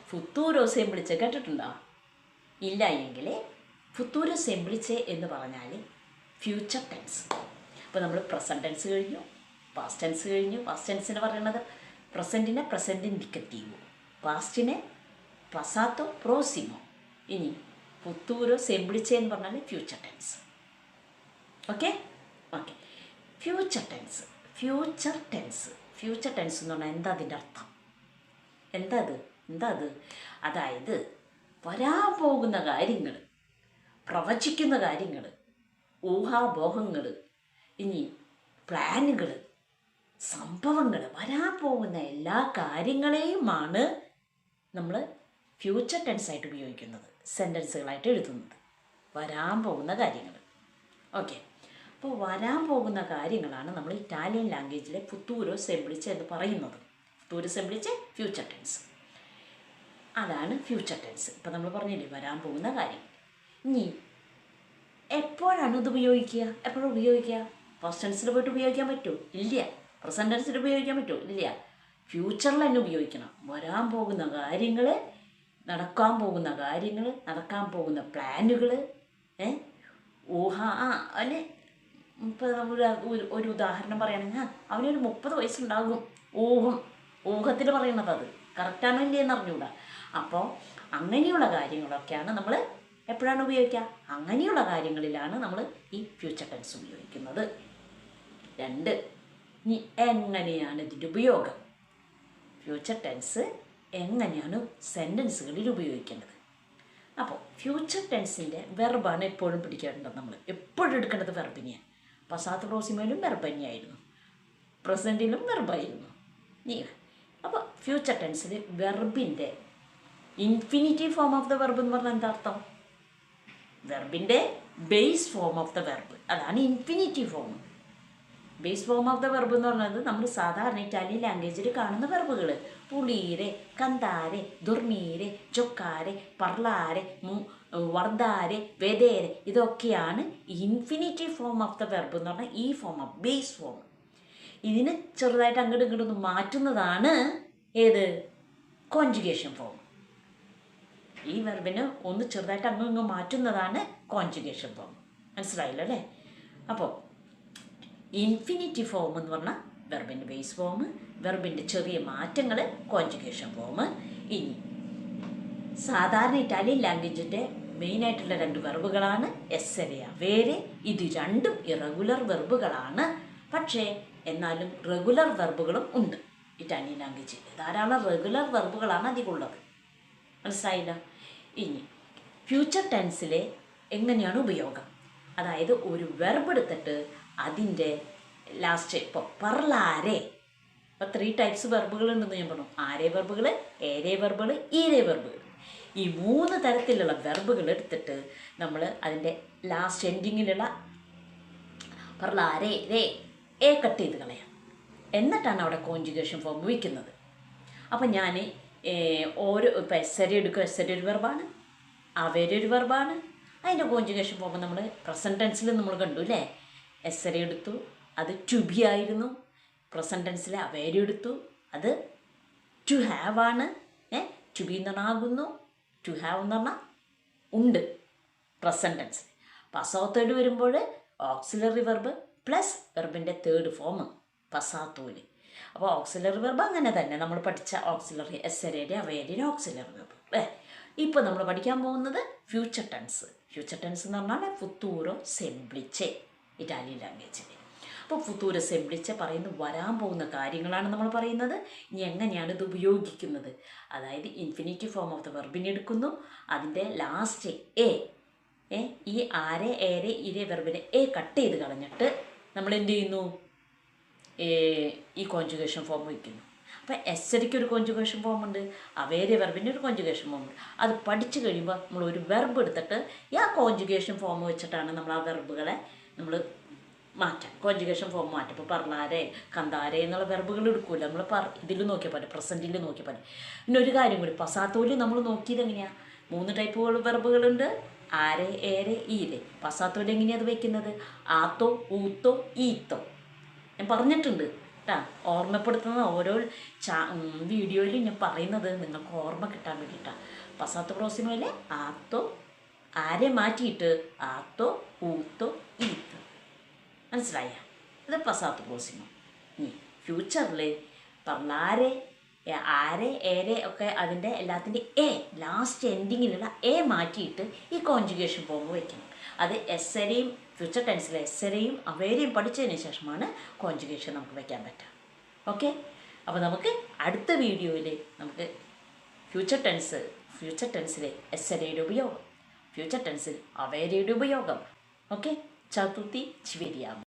ഫുത്തൂരോ സെംപ്ലിച്ചെ കേട്ടിട്ടുണ്ടോ? ഇല്ല എങ്കിൽ ഫുത്തൂരോ സെംപ്ലിച്ചെ എന്ന് പറഞ്ഞാൽ ഫ്യൂച്ചർ ടെൻസ്. അപ്പോൾ നമ്മൾ പ്രസൻറ്റ് ടെൻസ് കഴിഞ്ഞു, പാസ്റ്റ് ടെൻസ് കഴിഞ്ഞു. പാസ്റ്റ് ടെൻസിന് പറയുന്നത് പ്രസൻറ്റിനെ പ്രസൻറ്റ് ഇൻഡിക്കറ്റീവ്, പാസ്റ്റിനെ പസാത്തോ പ്രോസിമോ. ഇനി ഫുത്തൂരോ സെംപ്ലിച്ചെ എന്ന് പറഞ്ഞാൽ future tense. Okay okay. Future tense എന്ന് പറഞ്ഞാൽ എന്താ അതിൻ്റെ അർത്ഥം? എന്താ അത്? അതായത് വരാൻ പോകുന്ന കാര്യങ്ങൾ, പ്രവചിക്കുന്ന കാര്യങ്ങൾ, ഊഹാപോഹങ്ങൾ, ഇനി പ്ലാനുകൾ, സംഭവങ്ങൾ, വരാൻ പോകുന്ന എല്ലാ കാര്യങ്ങളെയുമാണ് നമ്മൾ ഫ്യൂച്ചർ ടെൻസായിട്ട് ഉപയോഗിക്കുന്നത്, സെൻറ്റൻസുകളായിട്ട് എഴുതുന്നത്. വരാൻ പോകുന്ന കാര്യങ്ങൾ. ഓക്കെ. അപ്പോൾ വരാൻ പോകുന്ന കാര്യങ്ങളാണ് നമ്മൾ ഇറ്റാലിയൻ ലാംഗ്വേജിലെ ഫുത്തൂരോ സെംപ്ലിച്ചെ എന്ന് പറയുന്നത്. ഫുത്തൂരോ സെംപ്ലിച്ചെ ഫ്യൂച്ചർ ടെൻസ്. അതാണ് ഫ്യൂച്ചർ ടെൻസ്. ഇപ്പം നമ്മൾ പറഞ്ഞില്ലേ വരാൻ പോകുന്ന കാര്യം. ഇനി എപ്പോഴാണ് ഇത് ഉപയോഗിക്കുക? എപ്പോഴും ഉപയോഗിക്കുക? ഫസ്റ്റ് ടെൻസിൽ പോയിട്ട് ഉപയോഗിക്കാൻ പറ്റുമോ? ഇല്ല. പ്രസൻറ്റ് ടെൻസിൽ ഉപയോഗിക്കാൻ പറ്റുമോ? ഇല്ല. ഫ്യൂച്ചറിൽ തന്നെ ഉപയോഗിക്കണം. വരാൻ പോകുന്ന കാര്യങ്ങൾ, നടക്കാൻ പോകുന്ന കാര്യങ്ങൾ, നടക്കാൻ പോകുന്ന പ്ലാനുകൾ, അവന് ഇപ്പോൾ നമ്മൾ ഒരു ഉദാഹരണം പറയുകയാണെങ്കിൽ അവനൊരു 30 വയസ്സുണ്ടാകും. ഊഹത്തിൽ പറയണത് അത് കറക്റ്റാണോ ഇല്ലേ എന്ന് അറിഞ്ഞുകൂടാ. അപ്പോൾ അങ്ങനെയുള്ള കാര്യങ്ങളൊക്കെയാണ് നമ്മൾ എപ്പോഴാണ് ഉപയോഗിക്കുക? അങ്ങനെയുള്ള കാര്യങ്ങളിലാണ് നമ്മൾ ഈ ഫ്യൂച്ചർ ടെൻസ് ഉപയോഗിക്കുന്നത്. 2, ഇനി എങ്ങനെയാണ് ഇതിൻ്റെ ഉപയോഗം? ഫ്യൂച്ചർ ടെൻസ് എങ്ങനെയാണ് സെൻറ്റൻസുകളിൽ ഉപയോഗിക്കേണ്ടത്? അപ്പോൾ ഫ്യൂച്ചർ ടെൻസിൻ്റെ വെർബാണ് എപ്പോഴും പിടിക്കേണ്ടത്. നമ്മൾ എപ്പോഴും എടുക്കേണ്ടത് വെർബിനെയാണ്. പസാത്ത് പ്രോസിമയിലും വെർബ് തന്നെയായിരുന്നു, പ്രസൻറ്റിലും വെർബായിരുന്നു. അപ്പോൾ ഫ്യൂച്ചർ ടെൻസിൽ വെർബിൻ്റെ infinitive form of the verb എന്ന് പറഞ്ഞാൽ എന്താ അർത്ഥം? വെർബിൻ്റെ base form of the verb, അതാണ് infinitive form. Base form of the verb എന്ന് പറയുന്നത് നമ്മൾ സാധാരണ ഇറ്റാലിയൻ ലാംഗ്വേജിൽ കാണുന്ന വെർബുകൾ പുളീരെ, കന്താരെ, ദുർമീരെ, ജൊക്കാരെ, പർലാരെ, വർദ്ധാരെ, വെദേരെ, ഇതൊക്കെയാണ് infinitive form of the verb എന്ന് പറഞ്ഞാൽ ഈ ഫോം ഓഫ് ബേസ് ഫോം. ഇതിന് ചെറുതായിട്ട് അങ്ങോട്ടും ഇങ്ങോട്ടും മാറ്റുന്നതാണ് ഏത്? Conjugation form. ഈ വെർബിന് ഒന്ന് ചെറുതായിട്ട് അങ്ങും ഇങ്ങും മാറ്റുന്നതാണ് കോൺജുഗേഷൻ ഫോം. മനസ്സിലായില്ലോ അല്ലേ? അപ്പോൾ ഇൻഫിനിറ്റീവ് ഫോം എന്ന് പറഞ്ഞാൽ വെർബിൻ്റെ ബേസ് ഫോം, വെർബിൻ്റെ ചെറിയ മാറ്റങ്ങൾ കോൺജുഗേഷൻ ഫോം. ഇനി സാധാരണ ഇറ്റാലിയൻ ലാംഗ്വേജിൻ്റെ മെയിനായിട്ടുള്ള 2 വെർബുകളാണ് എസ്സെരെ, അവെരെ. ഇത് രണ്ടും ഇറഗുലർ വെർബുകളാണ്. പക്ഷേ എന്നാലും റെഗുലർ വെർബുകളും ഉണ്ട് ഇറ്റാലിയൻ ലാംഗ്വേജിൽ. ധാരാളം റെഗുലർ വെർബുകളാണ് അധികമുള്ളത്. മനസ്സിലായില്ല? ഇനി ഫ്യൂച്ചർ ടെൻസിലെ എങ്ങനെയാണ് ഉപയോഗം? അതായത് ഒരു വെർബ് എടുത്തിട്ട് അതിൻ്റെ ലാസ്റ്റ് ഇപ്പോൾ പർലാരെ, ഇപ്പോൾ 3 ടൈപ്സ് വെർബുകളുണ്ടെന്ന് ഞാൻ പറഞ്ഞു. ആരെ വെർബുകൾ, ഏരെ വെർബുകൾ, ഈരെ വെർബുകൾ. ഈ 3 തരത്തിലുള്ള വെർബുകൾ എടുത്തിട്ട് നമ്മൾ അതിൻ്റെ ലാസ്റ്റ് എൻഡിങ്ങിലുള്ള പർലാരെ രേ എ കട്ട് ചെയ്ത് കളയാം. എന്നിട്ടാണ് അവിടെ കോൺജുഗേഷൻ ഫോം വയ്ക്കുന്നത്. അപ്പം ഞാൻ ഓരോ ഇപ്പോൾ എസ്സെരെ എടുക്കും. എസ്സെരെ ഒരു വെർബാണ്, അവരെ ഒരു വെർബാണ്. അതിൻ്റെ കോൺജുഗേഷൻ ഫോം നമ്മൾ പ്രസൻറ്റ് ടെൻസിൽ നമ്മൾ കണ്ടു അല്ലേ? എസ്സെരെ എടുത്തു, അത് ടു ബി ആയിരുന്നു. പ്രസൻറ്റ് ടെൻസിൽ അവരെ എടുത്തു, അത് ടു ഹാവ് ആണ്. ടു ബി എന്ന് പറഞ്ഞാൽ ആകുന്നു, ടു ഹാവ് എന്ന് പറഞ്ഞാൽ ഉണ്ട് പ്രസൻറ്റ് ടെൻസിൽ. പസാത്തോയിൽ വരുമ്പോൾ ഓക്സിലറി വെർബ് പ്ലസ് വെർബിൻ്റെ 3rd ഫോം പസാത്തോയിൽ. അപ്പോൾ ഓക്സിലറി വെർബ് അങ്ങനെ തന്നെ നമ്മൾ പഠിച്ച ഓക്സിലറി എസ്സെരെ അവരെ ഓക്സിലറി വെർബ്. ഇപ്പോൾ നമ്മൾ പഠിക്കാൻ പോകുന്നത് ഫ്യൂച്ചർ ടെൻസ്. ഫ്യൂച്ചർ ടെൻസ് എന്ന് പറഞ്ഞാൽ ഫുത്തൂരോ സെംപ്ലിച്ചെ ഇറ്റാലിയൻ ലാംഗ്വേജിൽ. അപ്പോൾ ഫുത്തൂരോ സെംപ്ലിച്ചെ പറയുന്നത് വരാൻ പോകുന്ന കാര്യങ്ങളാണ് നമ്മൾ പറയുന്നത്. ഇനി എങ്ങനെയാണ് ഇത് ഉപയോഗിക്കുന്നത്? അതായത് ഇൻഫിനിറ്റീവ് ഫോം ഓഫ് ദ വെർബിനെ എടുക്കുന്നു, അതിൻ്റെ ലാസ്റ്റ് ഈ ആരെ ഏരെ ഇരെ വെർബിനെ കട്ട് ചെയ്ത് കളഞ്ഞിട്ട് നമ്മൾ എന്ത് ചെയ്യുന്നു? ഈ കോൺജുഗേഷൻ ഫോം വയ്ക്കുന്നു. അപ്പോൾ എസ്സെരയ്ക്ക് ഒരു കോൺജുഗേഷൻ ഫോം ഉണ്ട്, അവരെ വെർബിൻ്റെ ഒരു കോൺജുഗേഷൻ ഫോം ഉണ്ട്. അത് പഠിച്ചു കഴിയുമ്പോൾ നമ്മൾ ഒരു വെർബ് എടുത്തിട്ട് ആ കോൺജുഗേഷൻ ഫോം വെച്ചിട്ടാണ് നമ്മൾ ആ വെർബുകളെ നമ്മൾ മാറ്റാം. കോൺജുഗേഷൻ ഫോം മാറ്റും. ഇപ്പോൾ പർലാരെ, കന്താരെ എന്നുള്ള വെർബുകൾ എടുക്കില്ല. നമ്മൾ ഇതിൽ നോക്കിയാൽ പോലെ, പ്രസൻറ്റിൽ നോക്കിയാൽ പോലെ. പിന്നെ ഒരു കാര്യം കൂടി, പസാത്തോയിൽ നമ്മൾ നോക്കിയത് എങ്ങനെയാണ്? 3 ടൈപ്പുകൾ വെർബുകളുണ്ട്, ആരെ ഏരെ ഈരെ. പസാത്തോയിൽ എങ്ങനെയാണ് അത് വയ്ക്കുന്നത്? ആത്തോ, ഊത്തോ, ഈത്തോ. ഞാൻ പറഞ്ഞിട്ടുണ്ട്. കേട്ടാ. ഓർമ്മപ്പെടുത്തുന്ന ഓരോ വീഡിയോയിലും ഞാൻ പറയുന്നത് നിങ്ങൾക്ക് ഓർമ്മ കിട്ടാൻ വേണ്ടിയിട്ടാണ്. പസാത്ത് പ്രോസിമയിൽ ആത്തോ ആരെ മാറ്റിയിട്ട് ആത്തോ ഊത്തോ ഈത്ത്, മനസ്സിലായ? ഇത് പസാത്ത് പ്രോസിമ. ഇനി ഫ്യൂച്ചറിൽ പറഞ്ഞാരെ ആരെ ഏരെ ഒക്കെ അതിൻ്റെ എല്ലാത്തിൻ്റെ എ ലാസ്റ്റ് എൻഡിങ്ങിലുള്ള എ മാറ്റിയിട്ട് ഈ കോൺജുഗേഷൻ പോകുമ്പോൾ വയ്ക്കണം. അത് എസ്സരെയും ഫ്യൂച്ചർ ടെൻസിലെ എസ്സരെയും അവേരെയും പഠിച്ചതിന് ശേഷമാണ് കോൺജുഗേഷൻ നമുക്ക് വയ്ക്കാൻ പറ്റുക. ഓക്കെ, അപ്പോൾ നമുക്ക് അടുത്ത വീഡിയോയിൽ നമുക്ക് ഫ്യൂച്ചർ ടെൻസിലെ എസ്സരയുടെ ഉപയോഗം, ഫ്യൂച്ചർ ടെൻസിൽ അവേരയുടെ ഉപയോഗം. ഓക്കെ, ചതുർത്ഥി ചിവരിയാകും.